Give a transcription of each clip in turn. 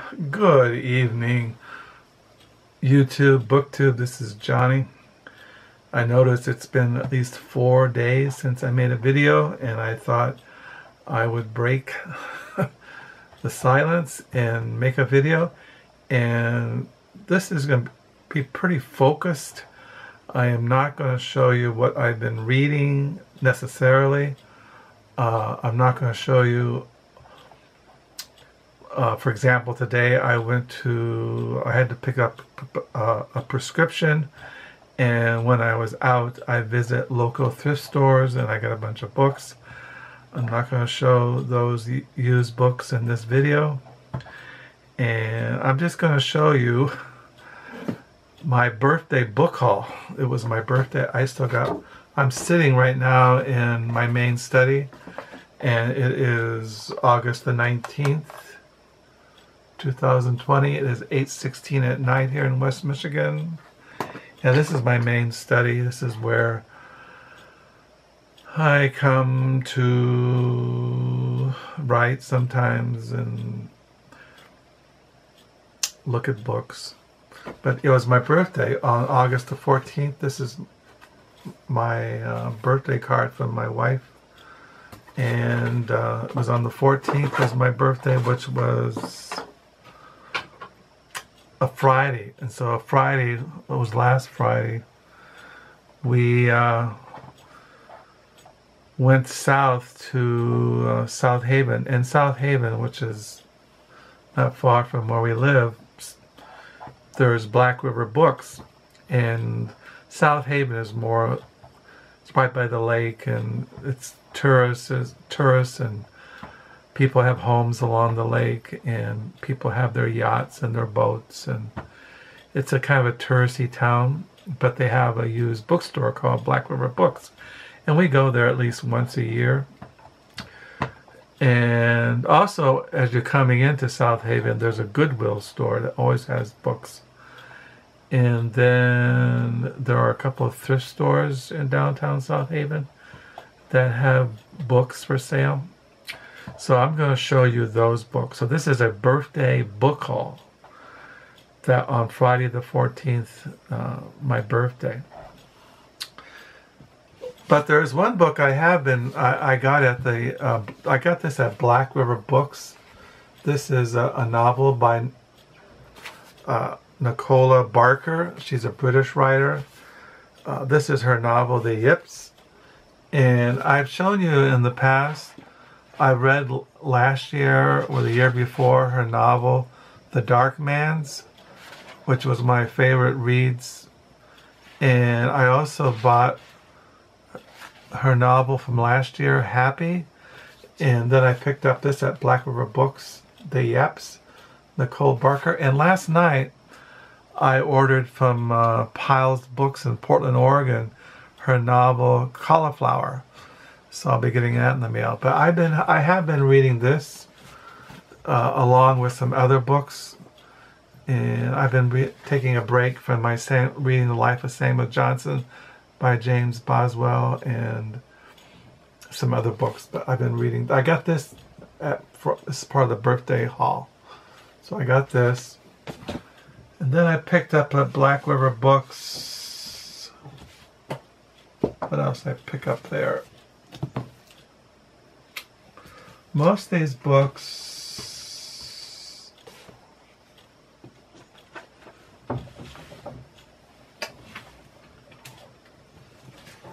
Good evening, YouTube, BookTube. This is Johnny. I noticed it's been at least 4 days since I made a video, and I thought I would break the silence and make a video. And this is going to be pretty focused. I am not going to show you what I've been reading necessarily. I'm not going to show you for example, today I had to pick up a prescription, and when I was out I visit local thrift stores and I got a bunch of books. I'm not going to show those used books in this video, and I'm just going to show you my birthday book haul. It was my birthday. I'm sitting right now in my main study, and it is August the 19th. 2020. It is 8:16 at night here in West Michigan. And this is my main study. This is where I come to write sometimes and look at books. But it was my birthday on August the 14th. This is my birthday card from my wife. And it was on the 14th was my birthday, which was a Friday. And so a Friday, it was last Friday, we went south to South Haven. And South Haven, which is not far from where we live, there's Black River Books, and South Haven is more, it's right by the lake, and it's tourists and people have homes along the lake, and people have their yachts and their boats, and it's a kind of a touristy town. But they have a used bookstore called Black River Books, and we go there at least once a year. And also, as you're coming into South Haven, there's a Goodwill store that always has books. And then there are a couple of thrift stores in downtown South Haven that have books for sale. So I'm going to show you those books. So this is a birthday book haul that on Friday the 14th, my birthday. But there's one book I got this at Black River Books. This is a novel by Nicola Barker. She's a British writer. This is her novel, The Yips. And I've shown you in the past, I read last year or the year before her novel, The Dark Man's, which was my favorite reads. And I also bought her novel from last year, Happy. And then I picked up this at Black River Books, The Yips, Nicole Barker. And last night I ordered from Piles Books in Portland, Oregon, her novel, Cauliflower. So I'll be getting that in the mail. But I have been reading this along with some other books, and I've been taking a break from my reading The Life of Samuel Johnson by James Boswell and some other books. But I've been reading. I got this this is part of the birthday haul. So I got this, and then I picked up at Black River Books. What else did I pick up there? Most of these books,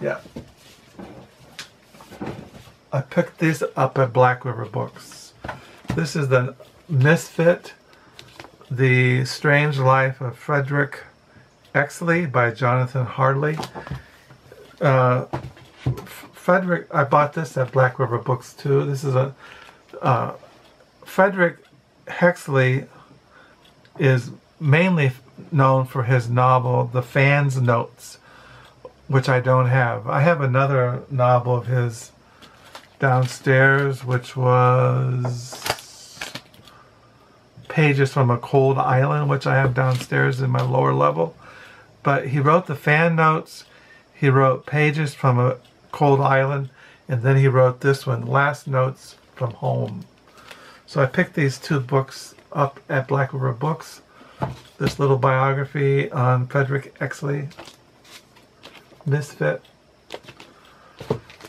yeah, I picked these up at Black River Books. This is the Misfit, The Strange Life of Frederick Exley by Jonathan Yardley. Frederick, I bought this at Black River Books too. This is Frederick Exley is mainly known for his novel, The Fan's Notes, which I don't have. I have another novel of his downstairs, which was Pages from a Cold Island, which I have downstairs in my lower level. But he wrote The Fan Notes, he wrote Pages from a Cold Island, and then he wrote this one, Last Notes from Home. So I picked these two books up at Black River Books. This little biography on Frederick Exley, Misfit.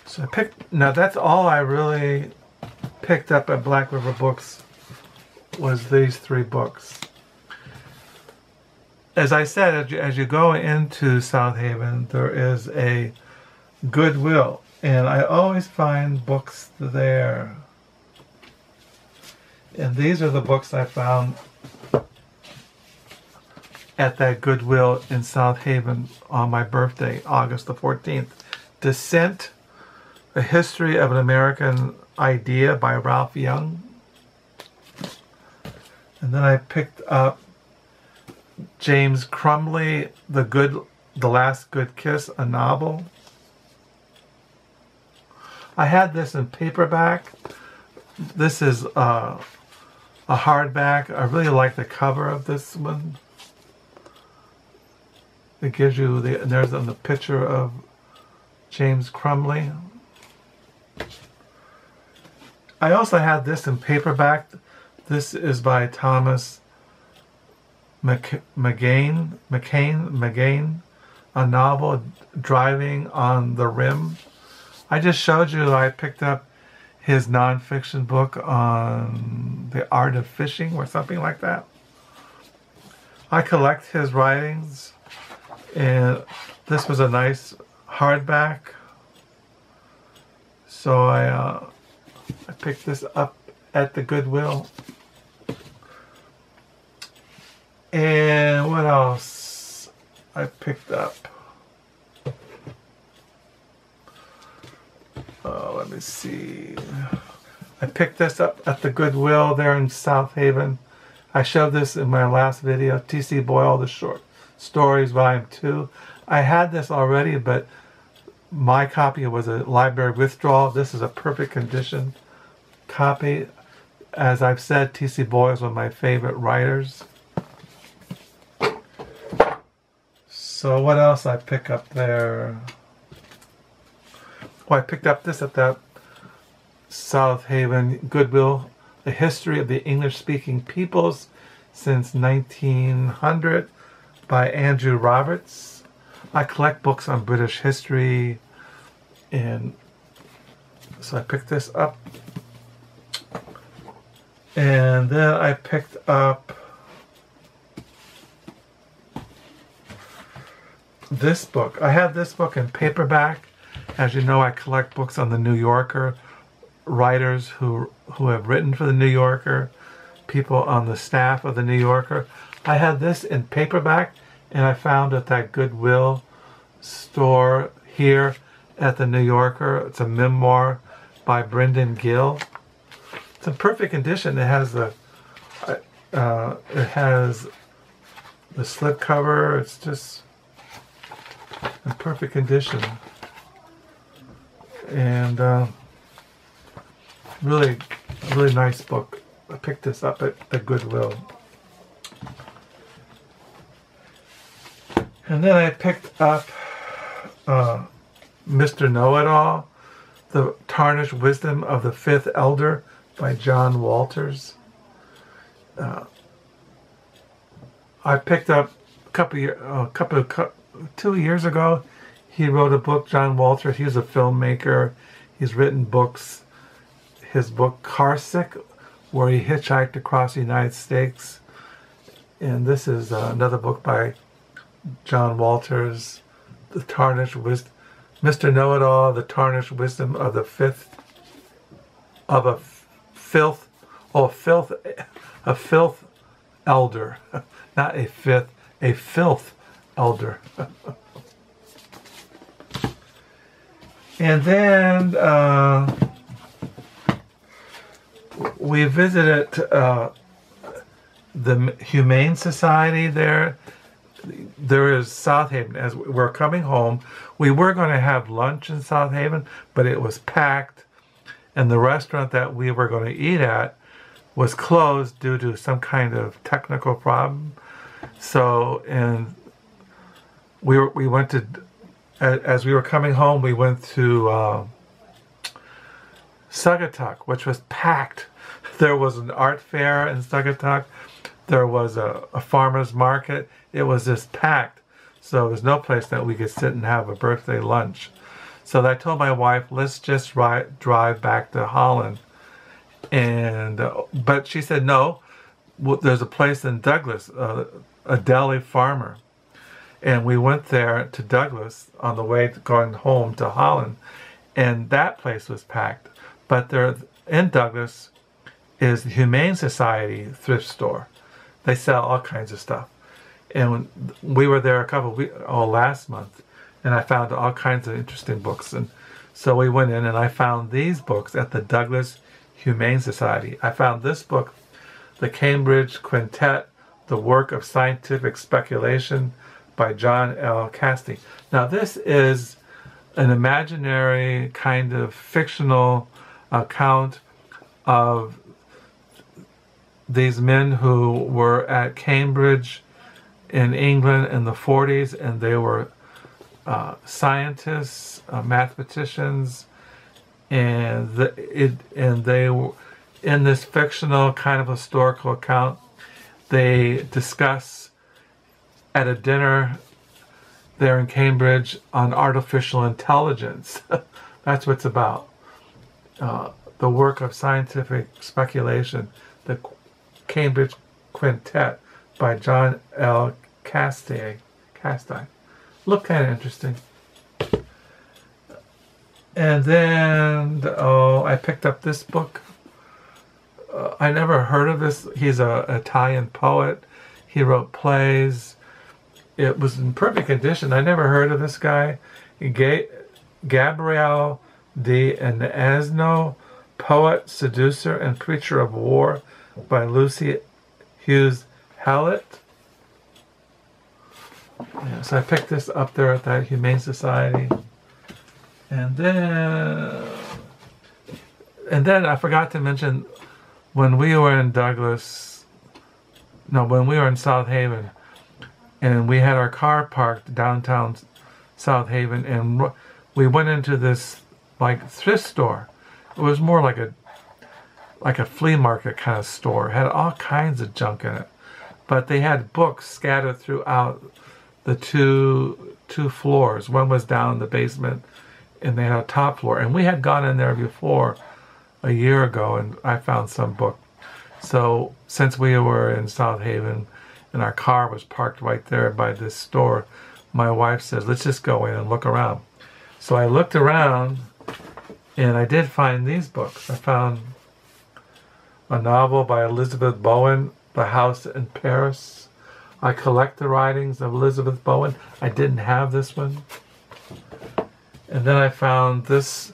So I picked, now that's all I really picked up at Black River Books was these 3 books. As I said, as you go into South Haven, there is a Goodwill, and I always find books there. And these are the books I found at that Goodwill in South Haven on my birthday, August the 14th. Descent, A History of an American Idea by Ralph Young. And then I picked up James Crumley, The Last Good Kiss, a novel. I had this in paperback. This is a hardback. I really like the cover of this one. It gives you there's the picture of James Crumley. I also had this in paperback. This is by Thomas McGuane, a novel, Driving on the Rim. I just showed you I picked up his nonfiction book on the art of fishing or something like that. I collect his writings, and this was a nice hardback. So I picked this up at the Goodwill. And what else I picked up? Let me see. I picked this up at the Goodwill there in South Haven. I showed this in my last video, T.C. Boyle, The Short Stories, Volume 2. I had this already, but my copy was a library withdrawal. This is a perfect condition copy. As I've said, T.C. Boyle is one of my favorite writers. So what else I pick up there? Well, I picked up this at that South Haven Goodwill, The History of the English-Speaking Peoples Since 1900 by Andrew Roberts. I collect books on British history, and so I picked this up. And then I picked up this book. I have this book in paperback. As you know, I collect books on the New Yorker, writers who have written for the New Yorker, people on the staff of the New Yorker. I had this in paperback, and I found at that Goodwill store here at the New Yorker. It's a memoir by Brendan Gill. It's in perfect condition. It has the slipcover. It's just in perfect condition. And really nice book. I picked this up at the Goodwill. And then I picked up Mr. Know-It-All, The Tarnished Wisdom of the Fifth Elder by John Walters. I picked up 2 years ago. He wrote a book, John Walters. He's a filmmaker. He's written books. His book, Carson, where he hitchhiked across the United States. And this is another book by John Walters, The Tarnished Wisdom, Mr. Know-It-All, The Tarnished Wisdom of the Filth Elder. Not a fifth, a filth elder. And then we visited the Humane Society there. There is South Haven. As we're coming home, we were going to have lunch in South Haven, but it was packed, and the restaurant that we were going to eat at was closed due to some kind of technical problem. So, and we went to, as we were coming home, we went to Saugatuck, which was packed. There was an art fair in Stieglitz. There was a farmer's market. It was just packed. So there's no place that we could sit and have a birthday lunch. So I told my wife, let's just drive back to Holland. And but she said, no, there's a place in Douglas, a deli farmer. And we went there to Douglas on the way going home to Holland. And that place was packed. But there in Douglas is the Humane Society thrift store. They sell all kinds of stuff. And we were there last month, and I found all kinds of interesting books. And so we went in, and I found these books at the Douglas Humane Society. I found this book, The Cambridge Quintet, The Work of Scientific Speculation by John L. Casti. Now this is an imaginary kind of fictional account of these men who were at Cambridge in England in the 40s, and they were scientists, mathematicians, and they were in this fictional kind of historical account. They discuss at a dinner there in Cambridge on artificial intelligence. That's what it's about. The work of scientific speculation, the Cambridge Quintet by John L. Casti. Looked kind of interesting. And then, I picked up this book. I never heard of this. He's an Italian poet. He wrote plays. It was in perfect condition. I never heard of this guy. Gabriele di Annunzio, poet, seducer, and preacher of war by Lucy Hughes-Hallett. Yeah, so I picked this up there at that Humane Society. And then I forgot to mention, when we were in when we were in South Haven, and we had our car parked downtown South Haven, and we went into this like thrift store. It was more like a flea market kind of store. It had all kinds of junk in it, but they had books scattered throughout the two floors. One was down in the basement, and they had a top floor. And we had gone in there before a year ago, and I found some book. So since we were in South Haven and our car was parked right there by this store, my wife says, let's just go in and look around. So I looked around, and I did find these books. I found a novel by Elizabeth Bowen, The House in Paris. I collect the writings of Elizabeth Bowen. I didn't have this one. And then I found this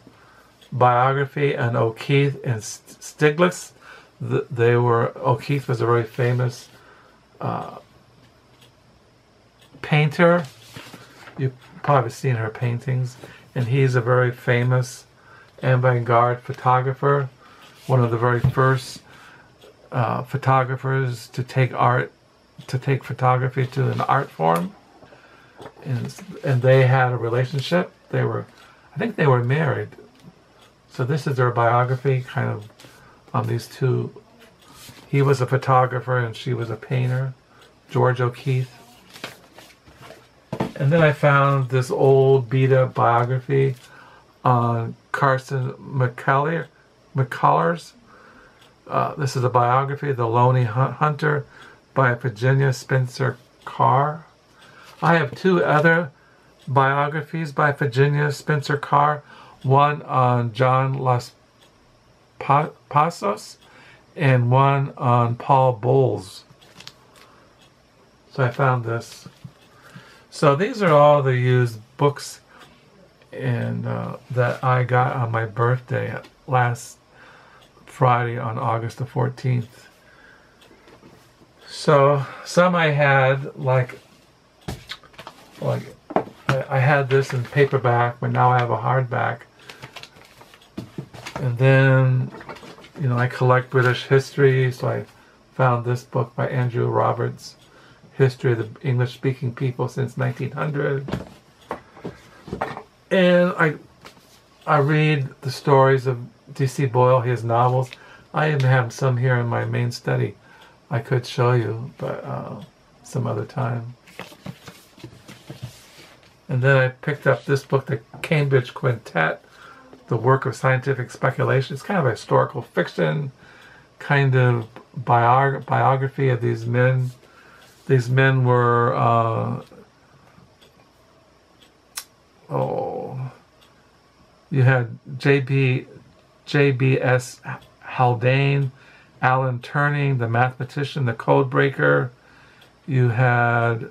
biography on O'Keeffe and Stieglitz. O'Keeffe was a very famous painter. You've probably seen her paintings. And he's a very famous avant-garde photographer. One of the very first photographers to take photography to an art form. And they had a relationship. I think they were married. So this is their biography, kind of on these two. He was a photographer and she was a painter, George O'Keeffe. And then I found this old beat-up biography on Carson McCullers. This is a biography, The Lonely Hunter, by Virginia Spencer Carr. I have two other biographies by Virginia Spencer Carr, one on John Los Passos and one on Paul Bowles. So I found this. So these are all the used books and that I got on my birthday last Friday on August the 14th. So some I had like I had this in paperback, but now I have a hardback. And then, I collect British history, so I found this book by Andrew Roberts, History of the English-Speaking People Since 1900. And I read the stories of D.C. Boyle, his novels. I even have some here in my main study. I could show you, but some other time. And then I picked up this book, The Cambridge Quintet, the work of scientific speculation. It's kind of a historical fiction, kind of biography of these men. These men were, you had J.B.S. Haldane, Alan Turing, the mathematician, the code breaker. You had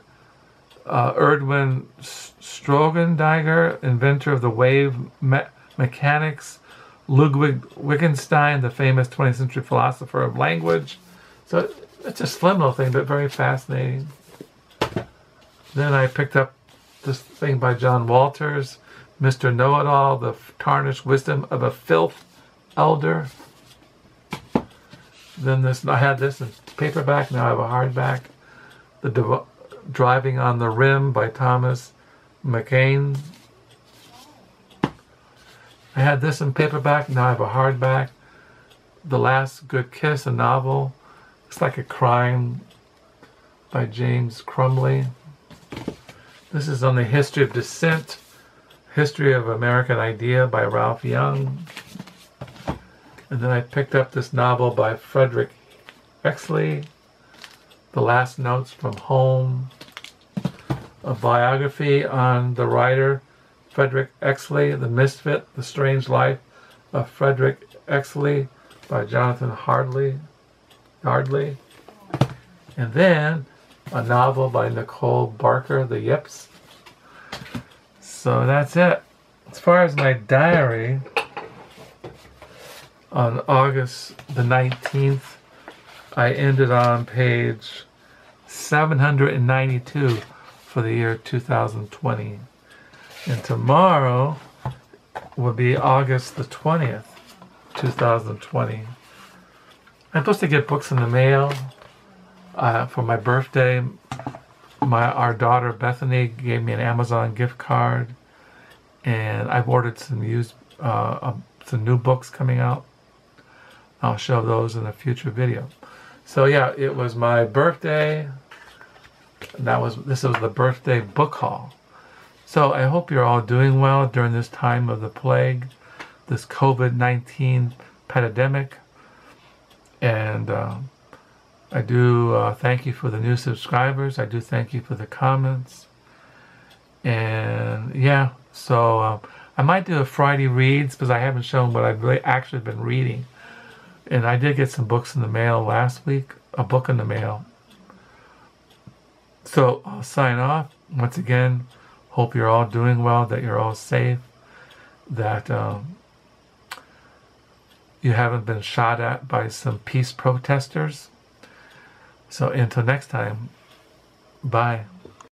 Erdwin Strogendeiger, inventor of the wave mechanics. Ludwig Wittgenstein, the famous 20th century philosopher of language. So it's a slim little thing, but very fascinating. Then I picked up this thing by John Walters, Mr. Know-It-All, the tarnished wisdom of a filth elder. Then I had this in paperback, now I have a hardback. The Driving on the Rim by Thomas McGuane. I had this in paperback, now I have a hardback. The Last Good Kiss, a novel. It's like a crime by James Crumley. This is on the history of dissent, history of American idea by Ralph Young. And then I picked up this novel by Frederick Exley, The Last Notes from Home, a biography on the writer Frederick Exley, The Misfit, The Strange Life of Frederick Exley by Jonathan Yardley. And then a novel by Nicole Barker, The Yips. So that's it. As far as my diary, on August the 19th, I ended on page 792 for the year 2020. And tomorrow will be August the 20th, 2020. I'm supposed to get books in the mail for my birthday. Our daughter Bethany gave me an Amazon gift card, and I've ordered some new books coming out. I'll show those in a future video. So yeah, it was my birthday. This was the birthday book haul. So I hope you're all doing well during this time of the plague, this COVID-19 pandemic. And I do thank you for the new subscribers. I do thank you for the comments. And yeah, so I might do a Friday reads because I haven't shown what I've really actually been reading. And I did get some books in the mail last week, a book in the mail. So I'll sign off. Once again, hope you're all doing well, that you're all safe, that you haven't been shot at by some peace protesters. So until next time, bye.